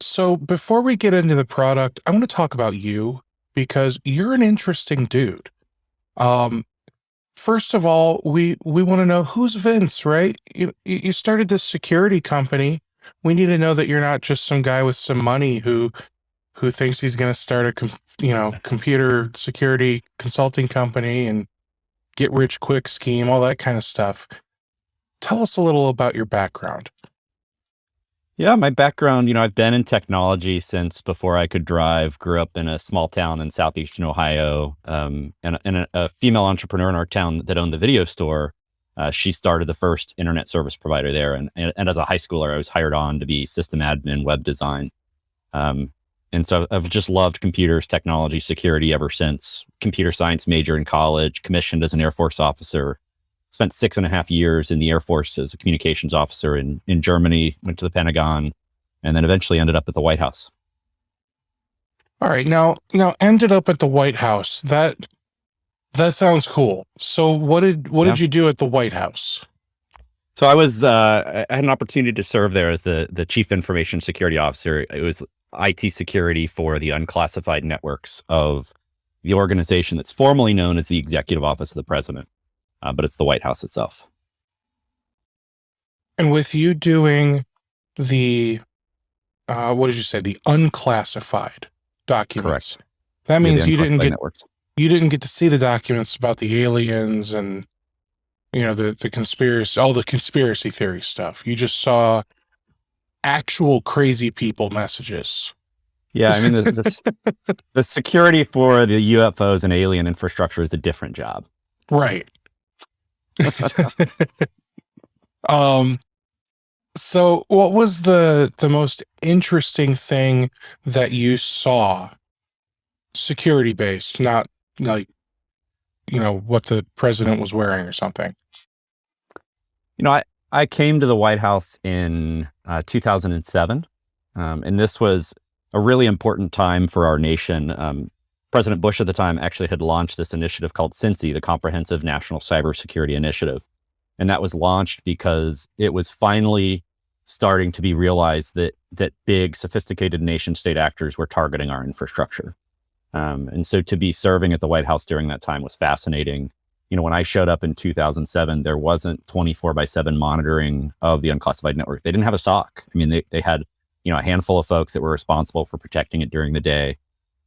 So before we get into the product, I want to talk about you because you're an interesting dude. Um, First of all, we want to know who's Vince, right? You started this security company. We need to know that you're not just some guy with some money who thinks he's going to start a computer security consulting company and get rich quick scheme, all that kind of stuff. Tell us a little about your background. Yeah, my background, I've been in technology since before I could drive. Grew up in a small town in southeastern Ohio, and a female entrepreneur in our town that owned the video store. She started the first internet service provider there, and as a high schooler, I was hired on to be system admin, web design, and so I've just loved computers, technology, security ever since. Computer science major in college, commissioned as an Air Force officer. Spent 6.5 years in the Air Force as a communications officer in Germany, went to the Pentagon, and then eventually ended up at the White House. All right, now ended up at the White House. That sounds cool. So what did you do at the White House? So I had an opportunity to serve there as the Chief Information Security Officer. It was IT security for the unclassified networks of the organization that's formally known as the Executive Office of the President. But it's the White House itself. And with you doing the, what did you say, the unclassified documents? Correct. That means you networks. You didn't get to see the documents about the aliens and the conspiracy, all the conspiracy theory stuff. You just saw actual crazy people messages. Yeah, I mean the security for the UFOs and alien infrastructure is a different job. Right. So what was the most interesting thing that you saw security based, not like, what the president was wearing or something? I came to the White House in 2007, and this was a really important time for our nation. President Bush at the time actually had launched this initiative called CINCI, the Comprehensive National Cybersecurity Initiative. And that was launched because it was finally starting to be realized that big, sophisticated nation state actors were targeting our infrastructure. And so to be serving at the White House during that time was fascinating. When I showed up in 2007, there wasn't 24/7 monitoring of the unclassified network. They didn't have a SOC. I mean, they had, a handful of folks that were responsible for protecting it during the day.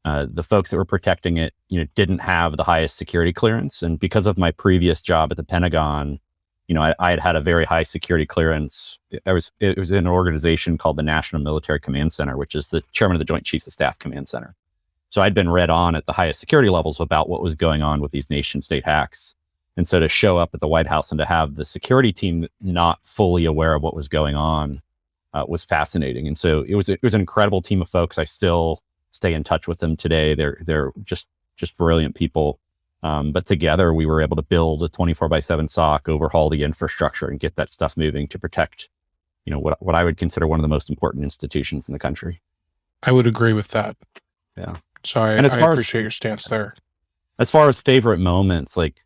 The folks that were protecting it, didn't have the highest security clearance. And because of my previous job at the Pentagon, I had a very high security clearance. It was in an organization called the National Military Command Center, which is the chairman of the Joint Chiefs of Staff Command Center. So I'd been read on at the highest security levels about what was going on with these nation state hacks. And so to show up at the White House and to have the security team not fully aware of what was going on was fascinating. And so it was an incredible team of folks. I still stay in touch with them today. They're just brilliant people. But together we were able to build a 24/7 SOC, overhaul the infrastructure, and get that stuff moving to protect, what I would consider one of the most important institutions in the country. I would agree with that. Yeah. So I appreciate your stance there. As far as favorite moments, like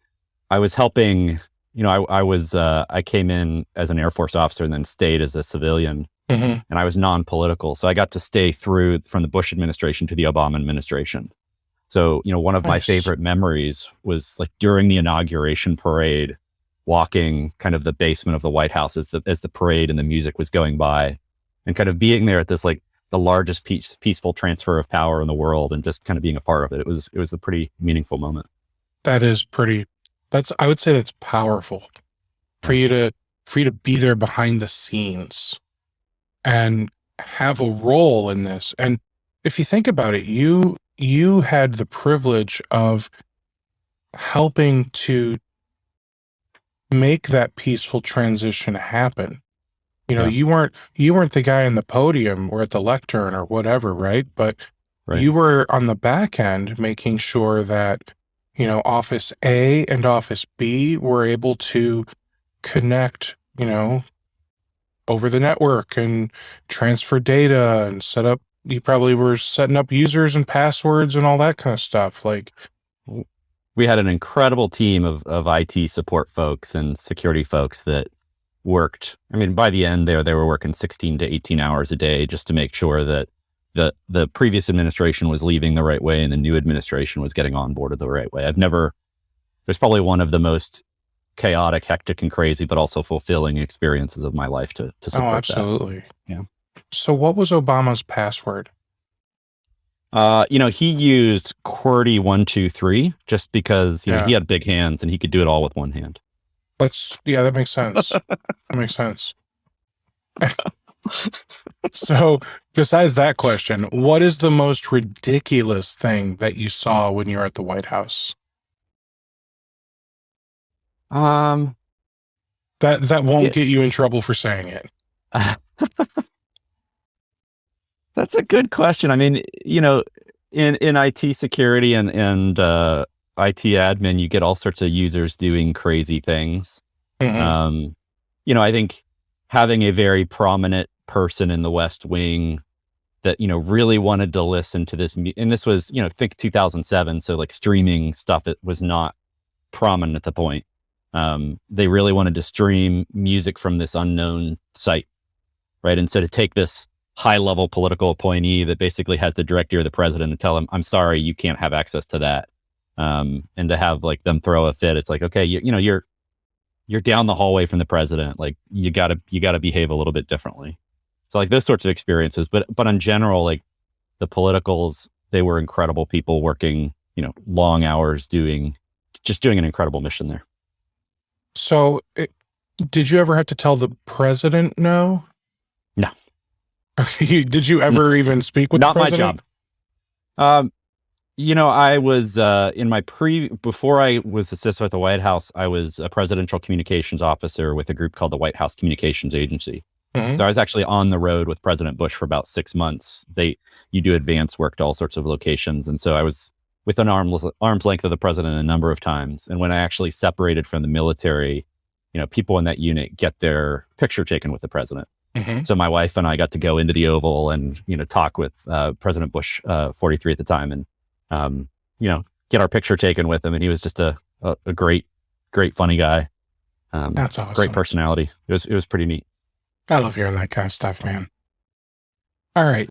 I was helping, I came in as an Air Force officer and then stayed as a civilian. Mm-hmm. And I was non-political. So I got to stay through from the Bush administration to the Obama administration. So, one of my favorite memories was like during the inauguration parade, walking kind of the basement of the White House as the parade and the music was going by, and kind of being there at this, like the largest peaceful transfer of power in the world, and just kind of being a part of it. It was a pretty meaningful moment. I would say that's powerful for you to be there behind the scenes and have a role in this. And if you think about it, you had the privilege of helping to make that peaceful transition happen. You weren't the guy on the podium or at the lectern or whatever, right? But you were on the back end making sure that, Office A and Office B were able to connect, over the network and transfer data and set up. You probably were setting up users and passwords and all that kind of stuff. Like, we had an incredible team of IT support folks and security folks that worked. I mean, by the end they were working 16 to 18 hours a day just to make sure that the previous administration was leaving the right way and the new administration was getting on board the right way. There's probably one of the most chaotic, hectic, and crazy, but also fulfilling experiences of my life to support absolutely. that. Yeah. So what was Obama's password? He used QWERTY123 just because he had big hands and he could do it all with one hand. That makes sense. That makes sense. So besides that question, what is the most ridiculous thing that you saw when you were at the White House? That won't get you in trouble for saying it. That's a good question. I mean, in IT security and IT admin, you get all sorts of users doing crazy things. Mm-hmm. I think having a very prominent person in the West Wing that, really wanted to listen to this, and this was, think 2007. So like streaming stuff, it was not prominent at the point. They really wanted to stream music from this unknown site, right? And so to take this high-level political appointee that basically has the direct ear of the president and tell him, I'm sorry, you can't have access to that. And to have like them throw a fit, it's like, okay, you're down the hallway from the president. Like you gotta behave a little bit differently. So like those sorts of experiences, but in general, like the politicals, they were incredible people working, long hours doing an incredible mission there. So did you ever have to tell the president no? No. Did you ever even speak with the president? Not my job. I was before I was assistant at the White House, I was a presidential communications officer with a group called the White House Communications Agency. Mm-hmm. So I was actually on the road with President Bush for about 6 months. You do advance work to all sorts of locations. And so I was within arm's length of the president a number of times. And when I actually separated from the military, people in that unit get their picture taken with the president. Mm-hmm. So my wife and I got to go into the Oval and, talk with President Bush, 43 at the time, and, get our picture taken with him. And he was just a great, funny guy. That's awesome. Great personality. It was pretty neat. I love hearing that kind of stuff, man. All right.